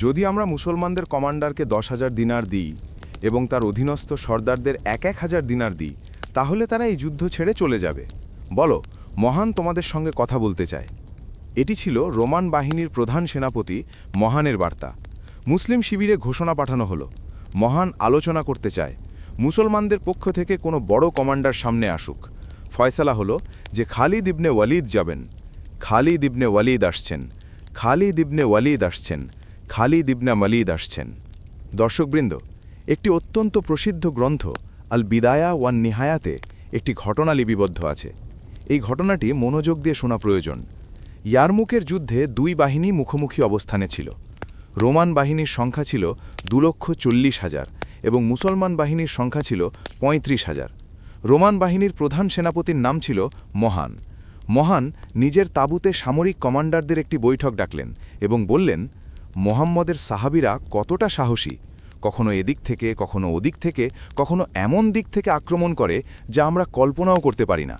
যদি আমরা মুসলমানদের কমান্ডারকে 10,000 দিনার দিই এবং তার অধীনস্থ সর্দারদের 1,000 দিনার দিই, তাহলে তারা এই যুদ্ধ ছেড়ে চলে যাবে। বলো, মহান তোমাদের সঙ্গে কথা বলতে চায়। এটি ছিল রোমান বাহিনীর প্রধান সেনাপতি মহানের বার্তা। মুসলিম শিবিরে ঘোষণা পাঠানো হলো, মহান আলোচনা করতে চায়। মুসলমানদের পক্ষ থেকে কোনো বড় কমান্ডার সামনে আসুক। ফয়সালা হলো যে খালিদ ইবনে ওয়ালিদ যাবেন। খালিদ ইবনে ওয়ালিদ আসছেন, খালিদ ইবনে ওয়ালিদ আসছেন, খালিদ ইবনে ওয়ালিদ আসছেন। দর্শকবৃন্দ, একটি অত্যন্ত প্রসিদ্ধ গ্রন্থ আল বিদায়া ওয়ান নিহায়াতে একটি ঘটনা লিপিবদ্ধ আছে। এই ঘটনাটি মনোযোগ দিয়ে শোনা প্রয়োজন। ইয়ারমুকের যুদ্ধে দুই বাহিনী মুখোমুখি অবস্থানে ছিল। রোমান বাহিনীর সংখ্যা ছিল 2,40,000 এবং মুসলমান বাহিনীর সংখ্যা ছিল 35,000। রোমান বাহিনীর প্রধান সেনাপতির নাম ছিল মহান। মহান নিজের তাঁবুতে সামরিক কমান্ডারদের একটি বৈঠক ডাকলেন এবং বললেন, মোহাম্মদের সাহাবীরা কতটা সাহসী! কখনো এদিক থেকে, কখনো ওদিক থেকে, কখনো এমন দিক থেকে আক্রমণ করে যা আমরা কল্পনাও করতে পারি না।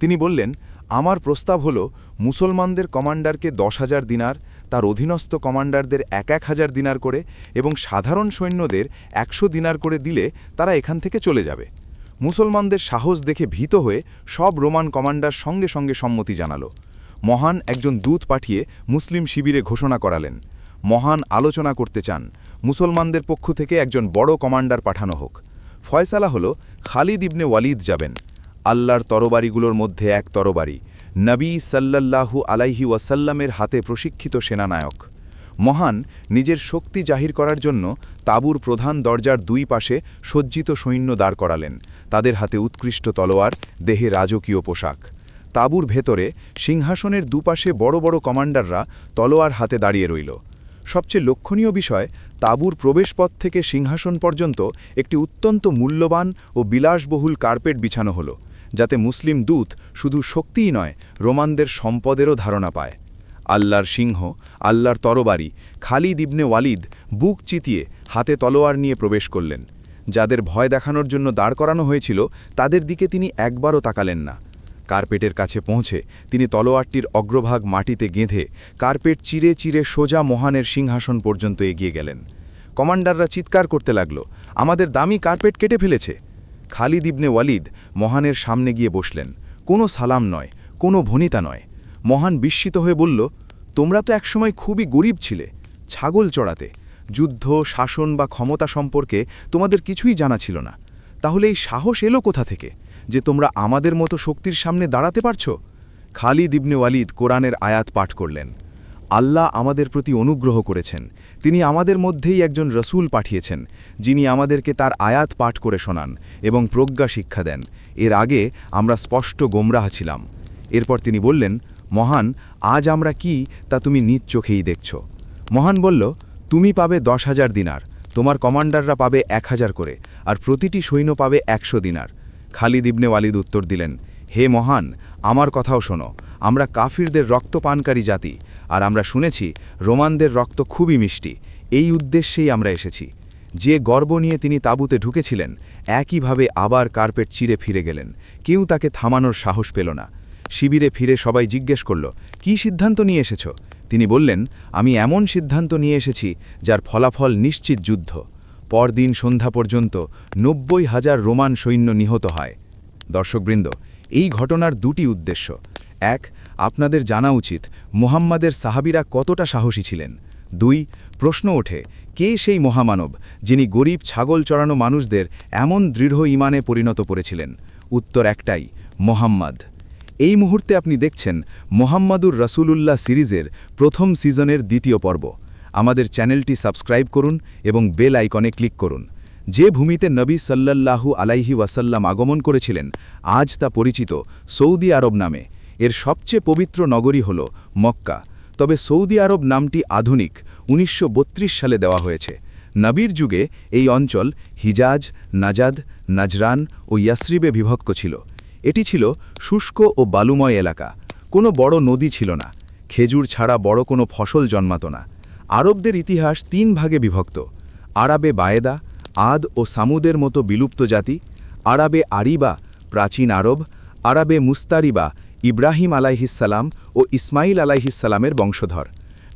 তিনি বললেন, আমার প্রস্তাব হল মুসলমানদের কমান্ডারকে 10,000 দিনার, তার অধীনস্থ কমান্ডারদের 1,000 দিনার করে এবং সাধারণ সৈন্যদের 100 দিনার করে দিলে তারা এখান থেকে চলে যাবে। মুসলমানদের সাহস দেখে ভীত হয়ে সব রোমান কমান্ডার সঙ্গে সঙ্গে সম্মতি জানালো। মহান একজন দূত পাঠিয়ে মুসলিম শিবিরে ঘোষণা করালেন, মহান আলোচনা করতে চান, মুসলমানদের পক্ষ থেকে একজন বড় কমান্ডার পাঠানো হোক। ফয়সালা হলো খালিদ ইবনে ওয়ালিদ যাবেন। আল্লাহর তরবারিগুলোর মধ্যে এক তরবারি, নবী সাল্লাল্লাহু আলাইহি ওয়াসাল্লামের হাতে প্রশিক্ষিত সেনানায়ক। মহান নিজের শক্তি জাহির করার জন্য তাঁবুর প্রধান দরজার দুই পাশে সজ্জিত সৈন্য দাঁড় করালেন, তাদের হাতে উৎকৃষ্ট তলোয়ার, দেহে রাজকীয় পোশাক। তাঁবুর ভেতরে সিংহাসনের দুপাশে বড় বড় কমান্ডাররা তলোয়ার হাতে দাঁড়িয়ে রইল। সবচেয়ে লক্ষণীয় বিষয়, তাঁবুর প্রবেশপথ থেকে সিংহাসন পর্যন্ত একটি অত্যন্ত মূল্যবান ও বিলাসবহুল কার্পেট বিছানো হলো, যাতে মুসলিম দূত শুধু শক্তিই নয়, রোমানদের সম্পদেরও ধারণা পায়। আল্লাহর সিংহ, আল্লাহর তরবারি, খালিদ ইবনে ওয়ালিদ বুক চিতিয়ে হাতে তলোয়ার নিয়ে প্রবেশ করলেন। যাদের ভয় দেখানোর জন্য দাঁড় করানো হয়েছিল তাদের দিকে তিনি একবারও তাকালেন না। কার্পেটের কাছে পৌঁছে তিনি তলোয়ারটির অগ্রভাগ মাটিতে গেঁথে কার্পেট চিরে চিরে সোজা মহানের সিংহাসন পর্যন্ত এগিয়ে গেলেন। কমান্ডাররা চিৎকার করতে লাগল, আমাদের দামি কার্পেট কেটে ফেলেছে। খালিদ ইবনে ওয়ালিদ মহানের সামনে গিয়ে বসলেন। কোনো সালাম নয়, কোনো ভনিতা নয়। মহান বিস্মিত হয়ে বলল, তোমরা তো একসময় খুবই গরিব ছিলে, ছাগল চড়াতে, যুদ্ধ, শাসন বা ক্ষমতা সম্পর্কে তোমাদের কিছুই জানা ছিল না। তাহলে এই সাহস এলো কোথা থেকে যে তোমরা আমাদের মতো শক্তির সামনে দাঁড়াতে পারছ? খালিদ ইবনে ওয়ালিদ কোরআনের আয়াত পাঠ করলেন। আল্লাহ আমাদের প্রতি অনুগ্রহ করেছেন, তিনি আমাদের মধ্যেই একজন রসুল পাঠিয়েছেন, যিনি আমাদেরকে তার আয়াত পাঠ করে শোনান এবং প্রজ্ঞা শিক্ষা দেন। এর আগে আমরা স্পষ্ট গোমরাহ ছিলাম। এরপর তিনি বললেন, মহান, আজ আমরা কি তা তুমি নিজ চোখেই দেখছ। মহান বলল, তুমি পাবে 10,000 দিনার, তোমার কমান্ডাররা পাবে 1,000 করে, আর প্রতিটি সৈন্য পাবে 100 দিনার। খালিদ ইবনে ওয়ালিদ উত্তর দিলেন, হে মহান, আমার কথাও শোনো, আমরা কাফিরদের রক্তপানকারী জাতি, আর আমরা শুনেছি রোমানদের রক্ত খুবই মিষ্টি। এই উদ্দেশ্যেই আমরা এসেছি। যে গর্ব নিয়ে তিনি তাঁবুতে ঢুকেছিলেন, একইভাবে আবার কার্পেট চিরে ফিরে গেলেন। কেউ তাকে থামানোর সাহস পেল না। শিবিরে ফিরে সবাই জিজ্ঞেস করল, কী সিদ্ধান্ত নিয়ে এসেছ? তিনি বললেন, আমি এমন সিদ্ধান্ত নিয়ে এসেছি যার ফলাফল নিশ্চিত যুদ্ধ। পরদিন সন্ধ্যা পর্যন্ত 90,000 রোমান সৈন্য নিহত হয়। দর্শকবৃন্দ, এই ঘটনার দুটি উদ্দেশ্য। এক, আপনাদের জানা উচিত মুহাম্মাদের সাহাবীরা কতটা সাহসী ছিলেন। দুই, প্রশ্ন ওঠে, কে সেই মহামানব যিনি গরিব ছাগল চড়ানো মানুষদের এমন দৃঢ় ঈমানে পরিণত করেছিলেন? উত্তর একটাই, মোহাম্মদ। এই মুহূর্তে আপনি দেখছেন মোহাম্মদুর রাসূলুল্লাহ সিরিজের প্রথম সিজনের দ্বিতীয় পর্ব। আমাদের চ্যানেলটি সাবস্ক্রাইব করুন এবং বেল আইকনে ক্লিক করুন। যে ভূমিতে নবী সাল্লাল্লাহু আলাইহি ওয়াসাল্লাম আগমন করেছিলেন, আজ তা পরিচিত সৌদি আরব নামে। এর সবচেয়ে পবিত্র নগরী হল মক্কা। তবে সৌদি আরব নামটি আধুনিক 1932 সালে দেওয়া হয়েছে। নবীর যুগে এই অঞ্চল হিজাজ, নাজাদ, নাজরান ও ইয়াসরিবে বিভক্ত ছিল। এটি ছিল শুষ্ক ও বালুময় এলাকা। কোনো বড় নদী ছিল না। খেজুর ছাড়া বড় কোনো ফসল জন্মাত না। আরবদের ইতিহাস 3 ভাগে বিভক্ত: আরাবে বায়েদা, আদ ও সামুদের মতো বিলুপ্ত জাতি; আরাবে আরিবা, প্রাচীন আরব; আরাবে মুস্তারিবা, ইব্রাহিম আলাইহিসসালাম ও ইসমাইল আলাইহিসসালামের বংশধর।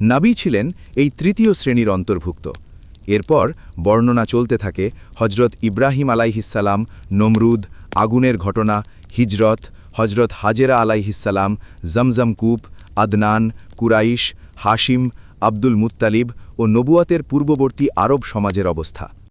নাবী ছিলেন এই তৃতীয় শ্রেণীর অন্তর্ভুক্ত। এরপর বর্ণনা চলতে থাকে হজরত ইব্রাহিম আলাইহিসসালাম, নমরুদ, আগুনের ঘটনা, হিজরত, হজরত হাজেরা আলাইহিসসালাম, জমজম কূপ, আদনান, কুরাইশ, হাশিম, আব্দুল মুত্তালিব ও নবুয়াতের পূর্ববর্তী আরব সমাজের অবস্থা।